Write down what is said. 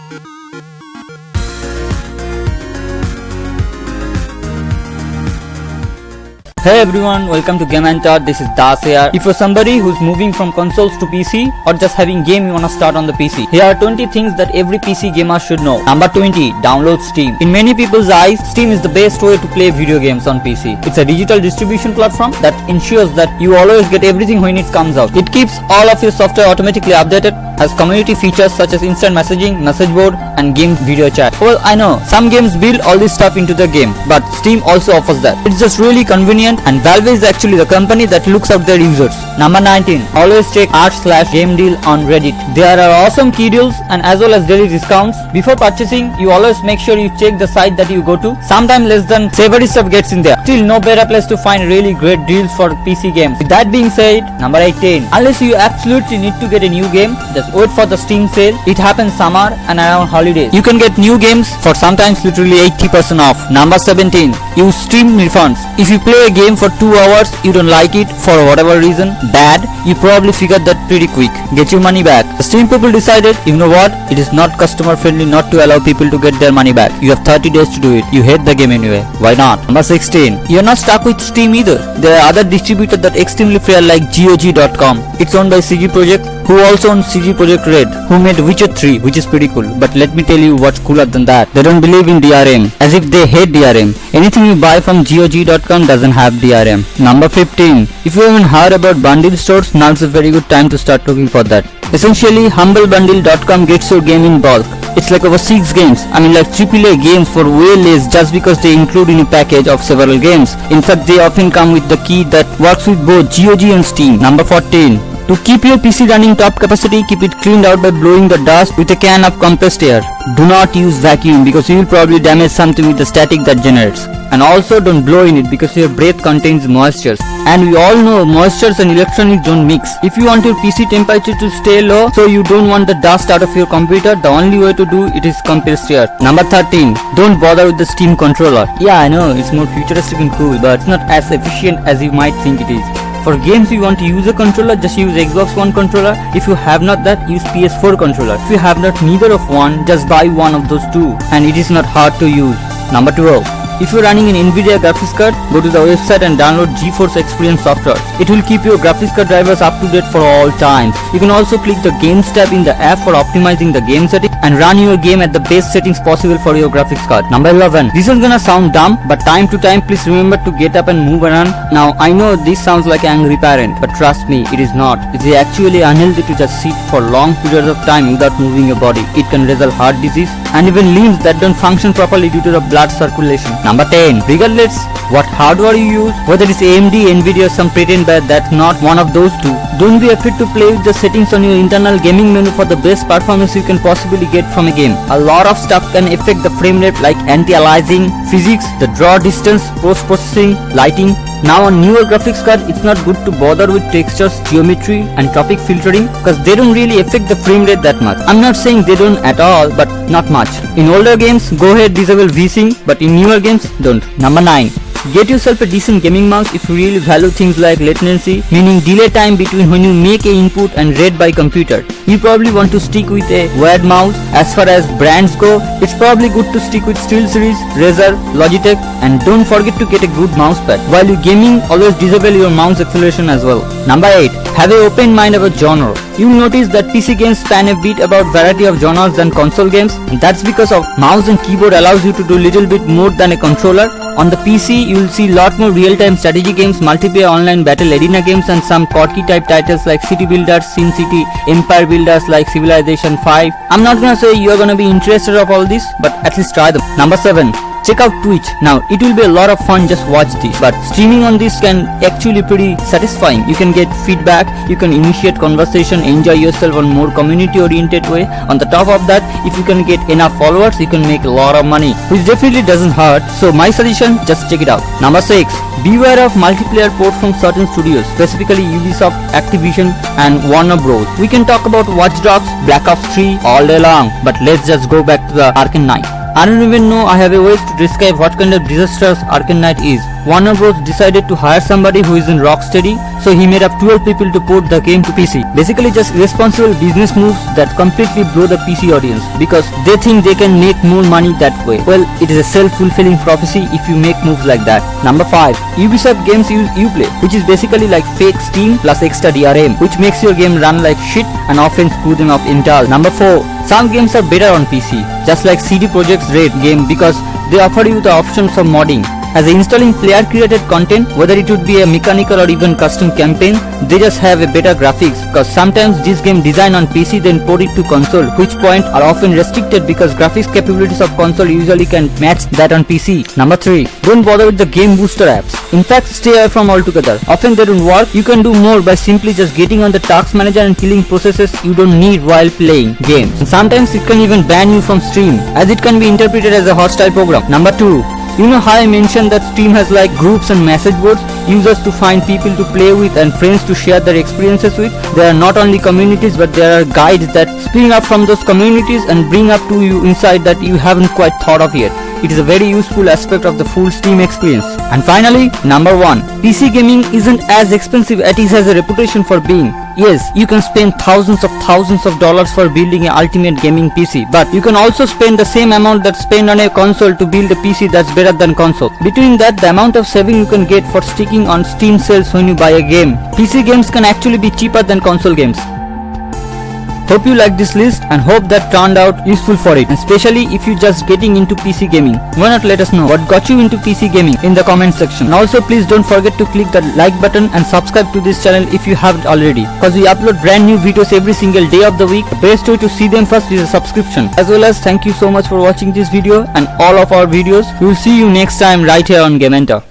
Hey everyone, welcome to Gamentor. This is Das here. If you're somebody who's moving from consoles to PC or just having game you wanna start on the PC, here are 20 things that every PC gamer should know. Number 20, download Steam. In many people's eyes, Steam is the best way to play video games on PC. It's a digital distribution platform that ensures that you always get everything when it comes out. It keeps all of your software automatically updated, has community features such as instant messaging, message board, and game video chat. Well, I know some games build all this stuff into the game, but Steam also offers that. It's just really convenient, and Valve is actually the company that looks out their users. Number 19. Always check r/game deal on Reddit. There are awesome key deals and as well as daily discounts. Before purchasing, you always make sure you check the site that you go to. Sometimes less than savory stuff gets in there. Still, no better place to find really great deals for PC games. With that being said, number 18. Unless you absolutely need to get a new game, just wait for the Steam sale. It happens summer and around holidays. You can get new games for sometimes literally 80% off. Number 17. Use Steam refunds. If you play a game for 2 hours, you don't like it for whatever reason, bad, you probably figured that pretty quick. Get your money back. The Steam people decided, you know what, it is not customer friendly not to allow people to get their money back. You have 30 days to do it. You hate the game anyway. Why not? Number 16. You're not stuck with Steam either. There are other distributors that are extremely fair like GOG.com. It's owned by CG Projekt, who also owns CG Projekt Red, who made Witcher 3, which is pretty cool. But let me tell you what's cooler than that. They don't believe in DRM, as if they hate DRM. Anything you buy from GOG.com doesn't have DRM. Number 15. If you haven't heard about bundle stores, now's a very good time to start looking for that. Essentially, HumbleBundle.com gets your game in bulk. It's like over 6 games. I mean like AAA games for way less just because they include in a package of several games. In fact, they often come with the key that works with both GOG and Steam. Number 14. To keep your PC running top capacity, keep it cleaned out by blowing the dust with a can of compressed air. Do not use vacuum because you will probably damage something with the static that generates. And also don't blow in it because your breath contains moistures. And we all know moistures and electronics don't mix. If you want your PC temperature to stay low, so you don't want the dust out of your computer, the only way to do it is compressed air. Number 13. Don't bother with the Steam controller. Yeah, I know, it's more futuristic and cool, but it's not as efficient as you might think it is. For games you want to use a controller, just use Xbox One controller. If you have not that, use PS4 controller. If you have not neither of one, just buy one of those two, and it is not hard to use. Number 12. If you're running an Nvidia graphics card, go to the website and download GeForce Experience software. It will keep your graphics card drivers up to date for all times. You can also click the Games tab in the app for optimizing the game setting and run your game at the best settings possible for your graphics card. Number 11. This is gonna sound dumb, but time to time please remember to get up and move around. Now I know this sounds like an angry parent, but trust me, it is not. It is actually unhealthy to just sit for long periods of time without moving your body. It can result heart disease and even limbs that don't function properly due to the blood circulation. Number 10. Regardless what hardware you use, whether it's AMD, Nvidia or some pretend bad, that's not one of those two. Don't be afraid to play with the settings on your internal gaming menu for the best performance you can possibly get from a game. A lot of stuff can affect the frame rate like anti-aliasing, physics, the draw distance, post-processing, lighting. Now on newer graphics card, it's not good to bother with textures, geometry and topic filtering because they don't really affect the frame rate that much. I'm not saying they don't at all, but not much. In older games, go ahead disable VSync, but in newer games, don't. Number 9. Get yourself a decent gaming mouse if you really value things like latency, meaning delay time between when you make a input and read by computer. You probably want to stick with a wired mouse. As far as brands go, it's probably good to stick with SteelSeries, Razer, Logitech, and don't forget to get a good mousepad. While you're gaming, always disable your mouse acceleration as well. Number 8. Have an open mind about genre. You'll notice that PC games span a bit about variety of genres than console games, and that's because of mouse and keyboard allows you to do little bit more than a controller. On the PC, you'll see lot more real-time strategy games, multiplayer online battle arena games, and some quirky type titles like City Builders, SimCity, Empire Builders like Civilization 5. I'm not gonna say you're gonna be interested of all this, but at least try them. Number 7. Check out Twitch. Now, it will be a lot of fun just watch this, but streaming on this can actually pretty satisfying. You can get feedback, you can initiate conversation, enjoy yourself on more community oriented way. On the top of that, if you can get enough followers, you can make a lot of money, which definitely doesn't hurt. So my suggestion, just check it out. Number 6. Beware of multiplayer ports from certain studios, specifically Ubisoft, Activision and Warner Bros. We can talk about Watch Dogs, Black Ops 3 all day long, but let's just go back to the Arkham Knight. I don't even know I have a way to describe what kind of disastrous Arkham Knight is. Warner Bros. Decided to hire somebody who is in Rocksteady, so he made up 12 people to port the game to PC. Basically just irresponsible business moves that completely blow the PC audience because they think they can make more money that way. Well, it is a self-fulfilling prophecy if you make moves like that. Number 5. Ubisoft games use Uplay, which is basically like fake Steam plus extra DRM, which makes your game run like shit and often screw them up entirely. Number 4. Some games are better on PC, just like CD Projekt's Red game because they offer you the options for modding. As installing player created content, whether it would be a mechanical or even custom campaign, they just have a better graphics because sometimes this game design on PC then port it to console, which point are often restricted because graphics capabilities of console usually can match that on PC. Number 3. Don't bother with the game booster apps. In fact, stay away from altogether. Often they don't work. You can do more by simply just getting on the task manager and killing processes you don't need while playing games. And sometimes it can even ban you from stream, as it can be interpreted as a hostile program. Number 2. You know how I mentioned that Steam has like groups and message boards, users to find people to play with and friends to share their experiences with? There are not only communities but there are guides that spring up from those communities and bring up to you insight that you haven't quite thought of yet. It is a very useful aspect of the full Steam experience. And finally, number 1. PC gaming isn't as expensive as it has a reputation for being. Yes, you can spend thousands of dollars for building an ultimate gaming PC, but you can also spend the same amount that's spent on a console to build a PC that's better than console. Between that, the amount of saving you can get for sticking on Steam sales when you buy a game, PC games can actually be cheaper than console games. Hope you like this list and hope that turned out useful for it, especially if you're just getting into PC gaming. Why not let us know what got you into PC gaming in the comment section. And also please don't forget to click the like button and subscribe to this channel if you haven't already, because we upload brand new videos every single day of the week. The best way to see them first is a subscription. As well as thank you so much for watching this video and all of our videos. We will see you next time right here on Gamentor.